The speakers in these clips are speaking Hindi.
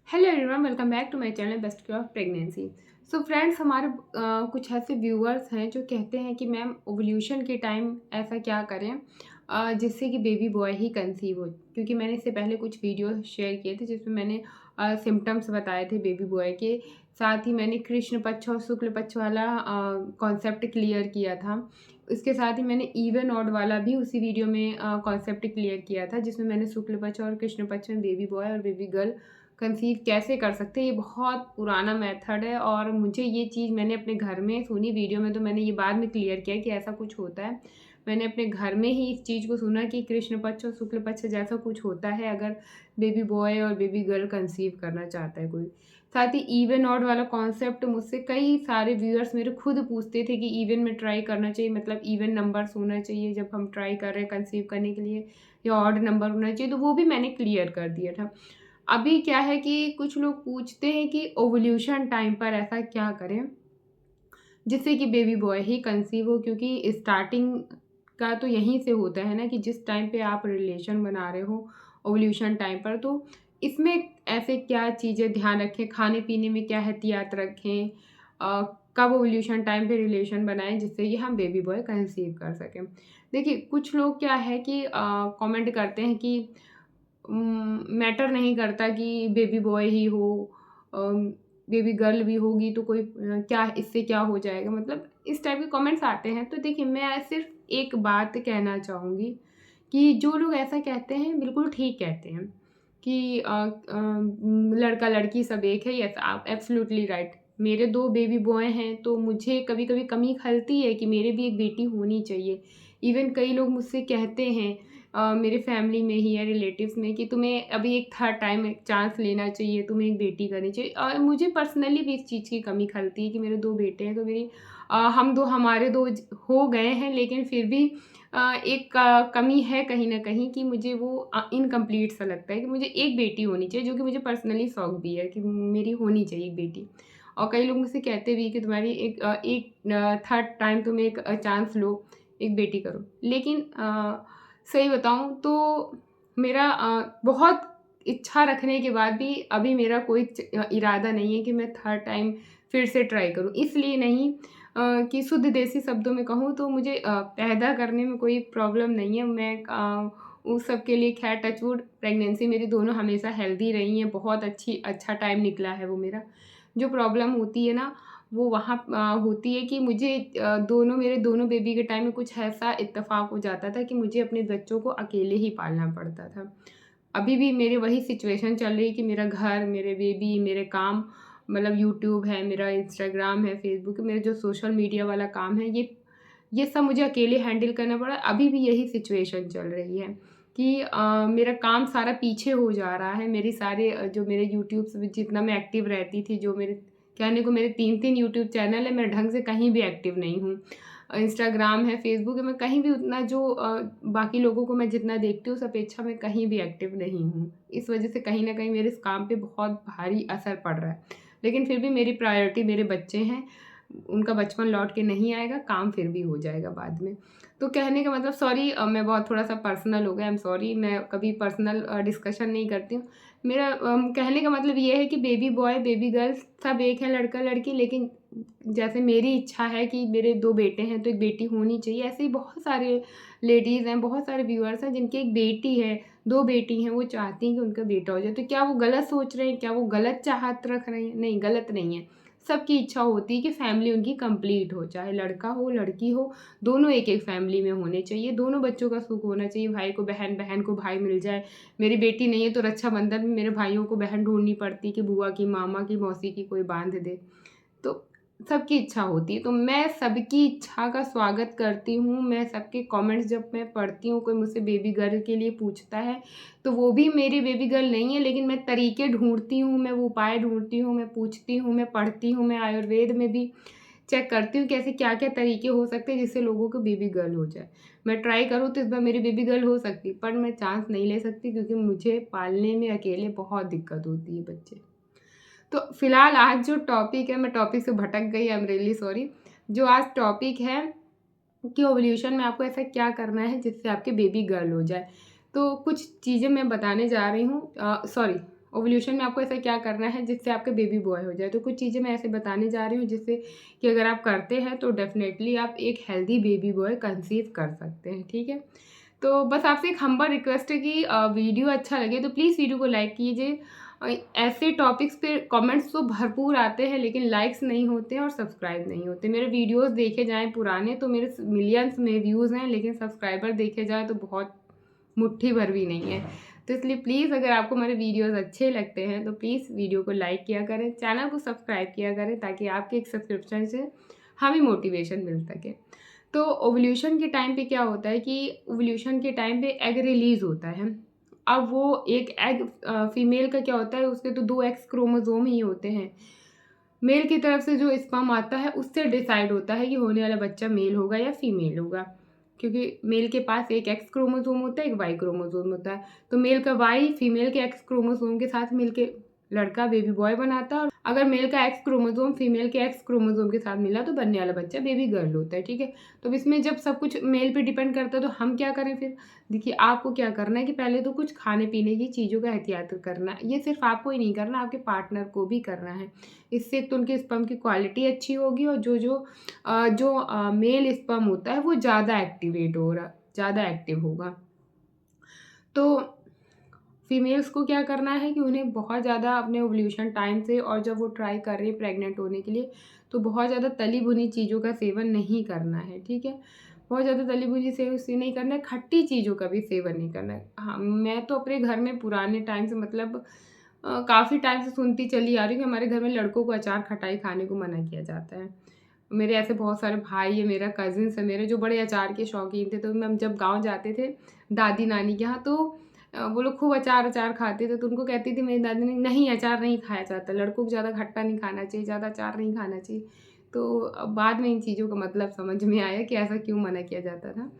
Hello everyone, welcome back to my channel best care of pregnancy. So friends, हमारे कुछ ऐसे व्यूअर्स हैं जो कहते हैं कि मैम ओवल्यूशन के टाइम ऐसा क्या करें जिससे कि बेबी बॉय ही कंसीव हो। क्योंकि मैंने इससे पहले कुछ वीडियो शेयर किए थे जिसमें मैंने सिम्टम्स बताए थे बेबी बॉय के। साथ ही मैंने कृष्ण पक्ष और शुक्ल पक्ष वाला कॉन्सेप्ट क्लियर किया था। इसके साथ ही मैंने इवन ऑड वाला भी उसी वीडियो में कॉन्सेप्ट क्लियर किया था, जिसमें मैंने शुक्ल पक्ष और कृष्ण पक्ष में बेबी बॉय और बेबी गर्ल कंसीव कैसे कर सकते हैं। ये बहुत पुराना मेथड है और मुझे ये चीज़ मैंने अपने घर में सुनी। वीडियो में तो मैंने ये बाद में क्लियर किया कि ऐसा कुछ होता है। मैंने अपने घर में ही इस चीज़ को सुना कि कृष्ण पक्ष और शुक्ल पक्ष जैसा कुछ होता है अगर बेबी बॉय और बेबी गर्ल कंसीव करना चाहता है कोई। साथ ही इवन ऑड वाला कॉन्सेप्ट मुझसे कई सारे व्यूअर्स मेरे खुद पूछते थे कि इवन में ट्राई करना चाहिए, मतलब इवन नंबर्स होना चाहिए जब हम ट्राई कर रहे हैं कंसीव करने के लिए, या ऑड नंबर होना चाहिए। तो वो भी मैंने क्लियर कर दिया था। अभी क्या है कि कुछ लोग पूछते हैं कि ओवल्यूशन टाइम पर ऐसा क्या करें जिससे कि बेबी बॉय ही कंसीव हो। क्योंकि स्टार्टिंग का तो यहीं से होता है ना कि जिस टाइम पे आप रिलेशन बना रहे हो ओवल्यूशन टाइम पर, तो इसमें ऐसे क्या चीज़ें ध्यान रखें, खाने पीने में क्या एहतियात रखें, कब ओवल्यूशन टाइम पे रिलेशन बनाएं जिससे कि हम बेबी बॉय कंसीव कर सकें। देखिए, कुछ लोग क्या है कि कमेंट करते हैं कि मैटर नहीं करता कि बेबी बॉय ही हो, बेबी गर्ल भी होगी तो कोई क्या इससे क्या हो जाएगा, मतलब इस टाइप के कमेंट्स आते हैं। तो देखिए, मैं सिर्फ एक बात कहना चाहूँगी कि जो लोग ऐसा कहते हैं बिल्कुल ठीक कहते हैं कि लड़का लड़की सब एक है। यस, आप एब्सोल्युटली राइट। मेरे 2 बेबी बॉय हैं तो मुझे कभी-कभी कमी खलती है कि मेरे भी एक बेटी होनी चाहिए। इवन कई लोग मुझसे कहते हैं मेरे फैमिली में ही या रिलेटिव्स में कि तुम्हें अभी एक थर्ड टाइम एक चांस लेना चाहिए, तुम्हें एक बेटी करनी चाहिए। और मुझे पर्सनली भी इस चीज़ की कमी खलती है कि मेरे 2 बेटे हैं, तो मेरी हमारे 2 हो गए हैं, लेकिन फिर भी एक कमी है कहीं न कहीं कि मुझे वो इनकम्प्लीट सा लगता है कि मुझे एक बेटी होनी चाहिए, जो कि मुझे पर्सनली शौक भी है कि मेरी होनी चाहिए एक बेटी। और कई लोग मुझसे कहते भी कि तुम्हारी एक थर्ड टाइम तुम एक चांस लो, एक बेटी करो। लेकिन सही बताऊँ तो मेरा बहुत इच्छा रखने के बाद भी अभी मेरा कोई इरादा नहीं है कि मैं थर्ड टाइम फिर से ट्राई करूँ। इसलिए नहीं कि शुद्ध देसी शब्दों में कहूँ तो मुझे पैदा करने में कोई प्रॉब्लम नहीं है। मैं उस सब के लिए ख़ैर टच वुड प्रेगनेंसी मेरी दोनों हमेशा हेल्दी रही हैं, बहुत अच्छा टाइम निकला है वो मेरा। जो प्रॉब्लम होती है ना, वो वहाँ होती है कि मुझे मेरे दोनों बेबी के टाइम में कुछ ऐसा इत्तेफ़ाक हो जाता था कि मुझे अपने बच्चों को अकेले ही पालना पड़ता था। अभी भी मेरी वही सिचुएशन चल रही है कि मेरा घर, मेरे बेबी, मेरे काम, मतलब यूट्यूब है, मेरा इंस्टाग्राम है, फ़ेसबुक है, मेरा जो सोशल मीडिया वाला काम है, ये सब मुझे अकेले हैंडल करना पड़ा। अभी भी यही सिचुएशन चल रही है कि मेरा काम सारा पीछे हो जा रहा है। मेरी सारे जो मेरे यूट्यूब से जितना मैं एक्टिव रहती थी, जो मेरे कहने को मेरे 3-3 यूट्यूब चैनल है, मैं ढंग से कहीं भी एक्टिव नहीं हूँ। इंस्टाग्राम है, फ़ेसबुक है, मैं कहीं भी उतना जो बाकी लोगों को मैं जितना देखती हूँ उस अपेक्षा मैं कहीं भी एक्टिव नहीं हूँ। इस वजह से कहीं न कहीं मेरे इस काम पे बहुत भारी असर पड़ रहा है। लेकिन फिर भी मेरी प्रायोरिटी मेरे बच्चे हैं, उनका बचपन लौट के नहीं आएगा, काम फिर भी हो जाएगा बाद में। तो कहने का मतलब, सॉरी मैं बहुत थोड़ा-सा पर्सनल हो गया, आई एम सॉरी, मैं कभी पर्सनल डिस्कशन नहीं करती हूँ। मेरा कहने का मतलब ये है कि बेबी बॉय, बेबी गर्ल सब एक है, लड़का-लड़की। लेकिन जैसे मेरी इच्छा है कि मेरे 2 बेटे हैं तो एक बेटी होनी चाहिए, ऐसे ही बहुत सारे लेडीज़ हैं, बहुत सारे व्यूअर्स हैं जिनकी एक बेटी है, 2 बेटी हैं, वो चाहती हैं कि उनका बेटा हो जाए। तो क्या वो गलत सोच रहे हैं? क्या वो गलत चाहत रख रहे हैं? नहीं, गलत नहीं है। सबकी इच्छा होती है कि फैमिली उनकी कंप्लीट हो, चाहे लड़का हो, लड़की हो, दोनों एक-एक फैमिली में होने चाहिए, दोनों बच्चों का सुख होना चाहिए, भाई को बहन, बहन को भाई मिल जाए। मेरी बेटी नहीं है तो रक्षाबंधन में मेरे भाइयों को बहन ढूँढनी पड़ती है कि बुआ की, मामा की, मौसी की कोई बाँध दे। तो सबकी इच्छा होती है, तो मैं सबकी इच्छा का स्वागत करती हूँ। मैं सबके कमेंट्स जब मैं पढ़ती हूँ, कोई मुझसे बेबी गर्ल के लिए पूछता है, तो वो भी मेरी बेबी गर्ल नहीं है, लेकिन मैं तरीके ढूँढती हूँ, मैं वो उपाय ढूँढती हूँ, मैं पूछती हूँ, मैं पढ़ती हूँ, मैं आयुर्वेद में भी चेक करती हूँ कि ऐसे क्या-क्या तरीके हो सकते हैं जिससे लोगों को बेबी गर्ल हो जाए। मैं ट्राई करूँ तो इस बार मेरी बेबी गर्ल हो सकती है, पर मैं चांस नहीं ले सकती क्योंकि मुझे पालने में अकेले बहुत दिक्कत होती है बच्चे। तो फिलहाल आज जो टॉपिक है, मैं टॉपिक से भटक गई, आई एम रियली सॉरी। जो आज टॉपिक है कि ओवल्यूशन में आपको ऐसा क्या करना है जिससे आपके बेबी गर्ल हो जाए। तो कुछ चीज़ें मैं बताने जा रही हूँ, सॉरी, ओवल्यूशन में आपको ऐसा क्या करना है जिससे आपके बेबी बॉय हो जाए। तो कुछ चीज़ें मैं ऐसे बताने जा रही हूँ जिससे कि अगर आप करते हैं तो डेफ़िनेटली आप एक हेल्दी बेबी बॉय कंसीव कर सकते हैं, ठीक है? तो बस आपसे एक हम्बल रिक्वेस्ट है कि वीडियो अच्छा लगे तो प्लीज़ वीडियो को लाइक कीजिए। ऐसे टॉपिक्स पे कमेंट्स तो भरपूर आते हैं लेकिन लाइक्स नहीं होते हैं और सब्सक्राइब नहीं होते। मेरे वीडियोज़ देखे जाएँ पुराने तो मेरे मिलियंस में व्यूज़ हैं, लेकिन सब्सक्राइबर देखे जाएँ तो बहुत मुट्ठी भर भी नहीं है। तो इसलिए प्लीज़ अगर आपको मेरे वीडियोज़ अच्छे लगते हैं तो प्लीज़ वीडियो को लाइक किया करें, चैनल को सब्सक्राइब किया करें ताकि आपके एक सब्सक्रिप्शन से हमें मोटिवेशन मिल सके। तो ओवल्यूशन के टाइम पे क्या होता है कि ओवल्यूशन के टाइम पे एग रिलीज़ होता है। अब वो एक एग फीमेल का क्या होता है, उसके तो 2 एक्स क्रोमोसोम ही होते हैं। मेल की तरफ से जो स्पर्म आता है उससे डिसाइड होता है कि होने वाला बच्चा मेल होगा या फीमेल होगा। क्योंकि मेल के पास एक एक्स क्रोमोसोम होता है, एक वाई क्रोमोसोम होता है। तो मेल का वाई फीमेल के एक्स क्रोमोसोम के साथ मिलके लड़का बेबी बॉय बनाता है, और अगर मेल का एक्स क्रोमोसोम फीमेल के एक्स क्रोमोसोम के साथ मिला तो बनने वाला बच्चा बेबी गर्ल होता है, ठीक है? तो इसमें जब सब कुछ मेल पे डिपेंड करता है तो हम क्या करें फिर? देखिए, आपको क्या करना है कि पहले तो कुछ खाने-पीने की चीज़ों का एहतियात करना है। ये सिर्फ़ आपको ही नहीं करना, आपके पार्टनर को भी करना है। इससे एक तो उनके स्पर्म की क्वालिटी अच्छी होगी, और जो मेल स्पर्म होता है वो ज़्यादा ज़्यादा एक्टिव होगा। तो फीमेल्स को क्या करना है कि उन्हें बहुत ज़्यादा अपने ओवल्यूशन टाइम से, और जब वो ट्राई कर रही है प्रेग्नेंट होने के लिए, तो बहुत ज़्यादा तली भुनी चीज़ों का सेवन नहीं करना है, ठीक है? बहुत ज़्यादा तली भुनी से नहीं करना है, खट्टी चीज़ों का भी सेवन नहीं करना है। हाँ, मैं तो अपने घर में पुराने टाइम से, मतलब काफ़ी टाइम से सुनती चली आ रही हूँ कि हमारे घर में लड़कों को अचार खटाई खाने को मना किया जाता है। मेरे ऐसे बहुत सारे भाई है, मेरा कज़िन्स है मेरे, जो बड़े अचार के शौकीन थे। तो हम जब गाँव जाते थे दादी नानी के यहाँ, तो वो लोग खूब अचार खाते थे, तो उनको कहती थी मेरी दादी ने, नहीं अचार नहीं खाया जाता, लड़कों को ज़्यादा खट्टा नहीं खाना चाहिए, ज़्यादा अचार नहीं खाना चाहिए। तो बाद में इन चीज़ों का मतलब समझ में आया कि ऐसा क्यों मना किया जाता था।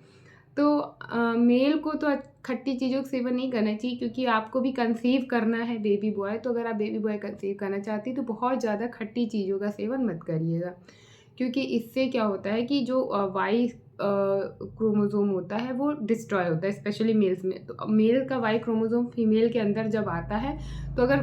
तो मेल को तो खट्टी चीज़ों का सेवन नहीं करना चाहिए, क्योंकि आपको भी कंसीव करना है बेबी बॉय। तो अगर आप बेबी बॉय कंसीव करना चाहती हैं तो बहुत ज़्यादा खट्टी चीज़ों का सेवन मत करिएगा। क्योंकि इससे क्या होता है कि जो वाई क्रोमोसोम होता है वो डिस्ट्रॉय होता है, स्पेशली मेल्स में। तो मेल का वाई क्रोमोसोम फीमेल के अंदर जब आता है, तो अगर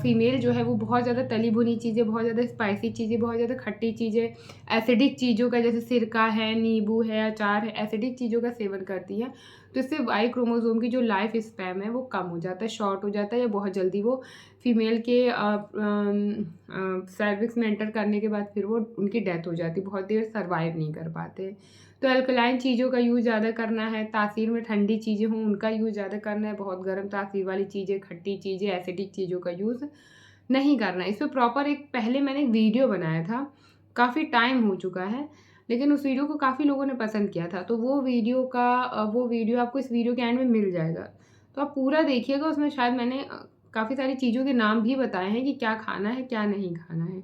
फीमेल जो है वो बहुत ज़्यादा तली भुनी चीज़ें, बहुत ज़्यादा स्पाइसी चीज़ें, बहुत ज़्यादा खट्टी चीज़ें, एसिडिक चीज़ों का, जैसे सिरका है, नींबू है, अचार है, एसिडिक चीज़ों का सेवन करती है, तो इससे वाई क्रोमोसोम की जो लाइफ स्पैन है वो कम हो जाता है, शॉर्ट हो जाता है, या बहुत जल्दी वो फीमेल के सर्विक्स में एंटर करने के बाद फिर वो उनकी डेथ हो जाती है, बहुत देर सर्वाइव नहीं कर पाते। तो अल्कलाइन चीज़ों का यूज़ ज़्यादा करना है, तासीर में ठंडी चीज़ें हों उनका यूज़ ज़्यादा करना है, बहुत गर्म तासीर वाली चीज़ें, खट्टी चीज़ें, एसिडिक चीज़ों का यूज़ नहीं करना है। इस पे प्रॉपर एक पहले मैंने एक वीडियो बनाया था, काफ़ी टाइम हो चुका है, लेकिन उस वीडियो को काफ़ी लोगों ने पसंद किया था, तो वो वीडियो आपको इस वीडियो के एंड में मिल जाएगा। तो आप पूरा देखिएगा, उसमें शायद मैंने काफ़ी सारी चीज़ों के नाम भी बताए हैं कि क्या खाना है, क्या नहीं खाना है।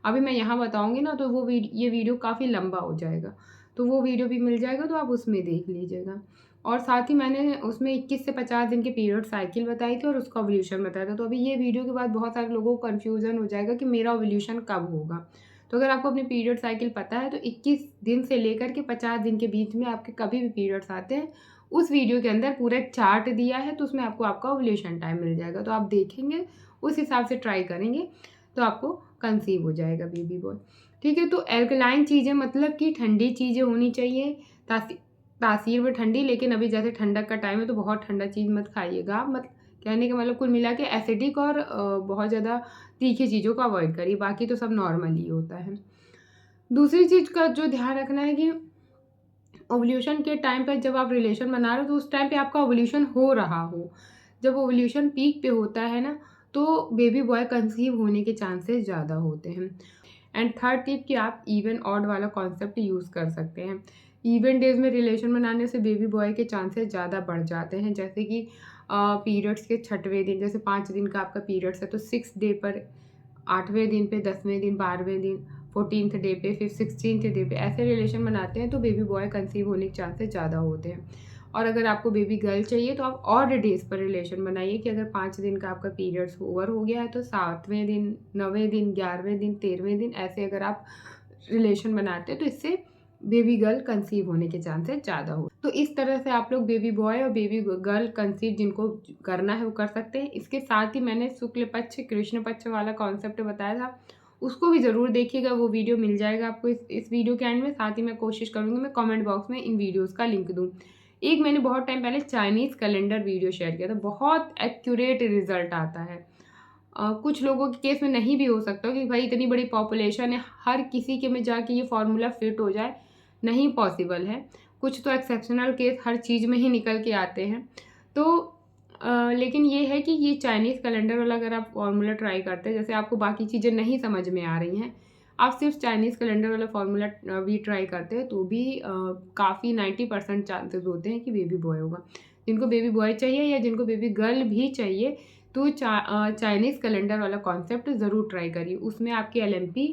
अभी मैं यहाँ बताऊँगी ना, तो ये वीडियो काफ़ी लंबा हो जाएगा, तो वो वीडियो भी मिल जाएगा, तो आप उसमें देख लीजिएगा। और साथ ही मैंने उसमें 21 से 50 दिन के पीरियड साइकिल बताई थी और उसका ओव्यूलेशन बताया था। तो अभी ये वीडियो के बाद बहुत सारे लोगों को कन्फ्यूज़न हो जाएगा कि मेरा ओव्यूलेशन कब होगा। तो अगर आपको अपनी पीरियड साइकिल पता है तो 21 दिन से लेकर के 50 दिन के बीच में आपके कभी भी पीरियड्स आते हैं, उस वीडियो के अंदर पूरा एक चार्ट दिया है, तो उसमें आपको आपका ओव्यूलेशन टाइम मिल जाएगा। तो आप देखेंगे, उस हिसाब से ट्राई करेंगे, तो आपको कंसीव हो जाएगा बेबी बॉय। ठीक है? तो अल्कलाइन चीज़ें मतलब कि ठंडी चीज़ें होनी चाहिए, तासी तासीर में ठंडी, लेकिन अभी जैसे ठंडक का टाइम है तो बहुत ठंडा चीज़ मत खाइएगा। मत कहने का मतलब कुल मिला के एसिडिक और बहुत ज़्यादा तीखी चीज़ों को अवॉइड करिए, बाकी तो सब नॉर्मल ही होता है। दूसरी चीज़ का जो ध्यान रखना है कि ओवल्यूशन के टाइम पे जब आप रिलेशन बना रहे हो तो उस टाइम पे आपका ओवल्यूशन हो रहा हो। जब ओवल्यूशन पीक पे होता है ना, तो बेबी बॉय कंसीव होने के चांसेस ज़्यादा होते हैं। एंड थर्ड टिप कि आप इवन ऑड वाला कॉन्सेप्ट यूज़ कर सकते हैं। इवन डेज़ में रिलेशन बनाने से बेबी बॉय के चांसेस ज़्यादा बढ़ जाते हैं, जैसे कि पीरियड्स के छठवें दिन, जैसे 5 दिन का आपका पीरियड्स है तो 6th डे पर, 8वें दिन पे, 10वें दिन, 12वें दिन, 14th डे पे, फिर 16th डे पे ऐसे रिलेशन बनाते हैं तो बेबी बॉय कंसीव होने के चांसेस ज़्यादा होते हैं। और अगर आपको बेबी गर्ल चाहिए तो आप ऑड डेज़ पर रिलेशन बनाइए, कि अगर 5 दिन का आपका पीरियड्स ओवर हो गया है तो 7वें दिन, 9वें दिन, 11वें दिन, 13वें दिन ऐसे अगर आप रिलेशन बनाते हैं तो इससे बेबी गर्ल कंसीव होने के चांसेस ज़्यादा हो। तो इस तरह से आप लोग बेबी बॉय और बेबी गर्ल कंसीव जिनको करना है वो कर सकते हैं। इसके साथ ही मैंने शुक्ल पक्ष कृष्ण पक्ष वाला कॉन्सेप्ट बताया था, उसको भी ज़रूर देखिएगा, वो वीडियो मिल जाएगा आपको इस वीडियो के एंड में। साथ ही मैं कोशिश करूँगी मैं कमेंट बॉक्स में इन वीडियोज़ का लिंक दूँ। एक मैंने बहुत टाइम पहले चाइनीज़ कैलेंडर वीडियो शेयर किया था, बहुत एक्यूरेट रिजल्ट आता है। कुछ लोगों के केस में नहीं भी हो सकता कि भाई इतनी बड़ी पॉपुलेशन है, हर किसी के में जाके ये फॉर्मूला फिट हो जाए, नहीं पॉसिबल है। कुछ तो एक्सेप्शनल केस हर चीज़ में ही निकल के आते हैं। तो लेकिन ये है कि ये चाइनीज़ कैलेंडर वाला अगर आप फॉर्मूला ट्राई करते हैं, जैसे आपको बाकी चीज़ें नहीं समझ में आ रही हैं, आप सिर्फ चाइनीज़ कैलेंडर वाला फॉर्मूला भी ट्राई करते हैं, तो भी काफ़ी 90% चांसेस होते हैं कि बेबी बॉय होगा। जिनको बेबी बॉय चाहिए या जिनको बेबी गर्ल भी चाहिए, तो चाइनीज़ कैलेंडर वाला कॉन्सेप्ट ज़रूर ट्राई करिए। उसमें आपकी एलएमपी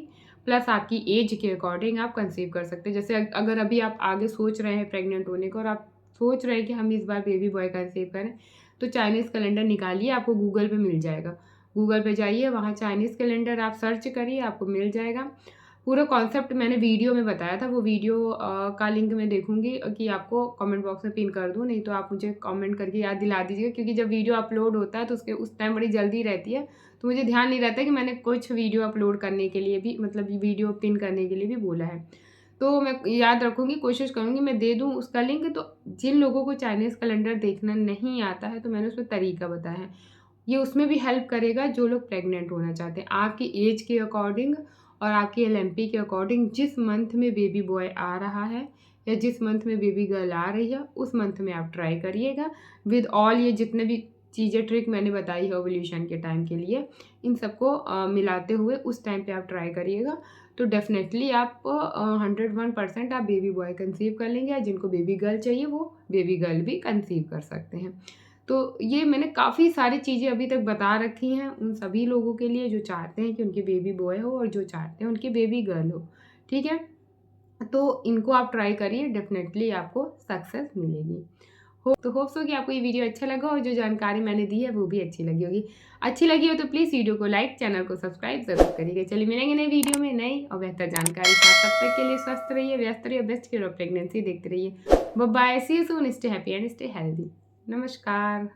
प्लस आपकी एज के अकॉर्डिंग आप कंसीव कर सकते हैं। जैसे अगर अभी आप आगे सोच रहे हैं प्रेग्नेंट होने का और आप सोच रहे हैं कि हम इस बार बेबी बॉय कंसीव करें, तो चाइनीज़ कैलेंडर निकालिए, आपको गूगल पे मिल जाएगा। गूगल पे जाइए, वहाँ चाइनीज़ कैलेंडर आप सर्च करिए, आपको मिल जाएगा। पूरा कॉन्सेप्ट मैंने वीडियो में बताया था, वो वीडियो का लिंक मैं देखूँगी कि आपको कमेंट बॉक्स में पिन कर दूँ, नहीं तो आप मुझे कमेंट करके याद दिला दीजिएगा, क्योंकि जब वीडियो अपलोड होता है तो उसके उस टाइम बड़ी जल्दी रहती है, तो मुझे ध्यान नहीं रहता कि मैंने कुछ वीडियो अपलोड करने के लिए भी, मतलब वीडियो पिन करने के लिए भी बोला है। तो मैं याद रखूँगी, कोशिश करूँगी मैं दे दूँ उसका लिंक। तो जिन लोगों को चाइनीज़ कैलेंडर देखना नहीं आता है, तो मैंने उसमें तरीका बताया है। ये उसमें भी हेल्प करेगा जो लोग प्रेग्नेंट होना चाहते हैं। आपकी एज के अकॉर्डिंग और आपकी एलएमपी के अकॉर्डिंग जिस मंथ में बेबी बॉय आ रहा है या जिस मंथ में बेबी गर्ल आ रही है, उस मंथ में आप ट्राई करिएगा विद ऑल ये जितने भी चीज़ें ट्रिक मैंने बताई है ओव्यूलेशन के टाइम के लिए, इन सबको मिलाते हुए उस टाइम पे आप ट्राई करिएगा। तो डेफ़िनेटली आप 101% आप बेबी बॉय कंसीव कर लेंगे, या जिनको बेबी गर्ल चाहिए वो बेबी गर्ल भी कंसीव कर सकते हैं। तो ये मैंने काफ़ी सारी चीज़ें अभी तक बता रखी हैं उन सभी लोगों के लिए जो चाहते हैं कि उनकी बेबी बॉय हो और जो चाहते हैं उनकी बेबी गर्ल हो, ठीक है? तो इनको आप ट्राई करिए, डेफ़िनेटली आपको सक्सेस मिलेगी। तो होप सो कि आपको ये वीडियो अच्छा लगा और जो जानकारी मैंने दी है वो भी अच्छी लगी होगी। अच्छी लगी हो तो प्लीज़ वीडियो को लाइक, चैनल को सब्सक्राइब ज़रूर करिएगा। चलिए मिलेंगे नई वीडियो में नई और बेहतर जानकारी के साथ। तब तक के लिए स्वस्थ रहिए, व्यस्त रहिए, बेस्ट केयर ऑफ प्रेगनेंसी देखते रहिए। Bye bye, see you soon, stay happy and stay healthy. नमस्कार।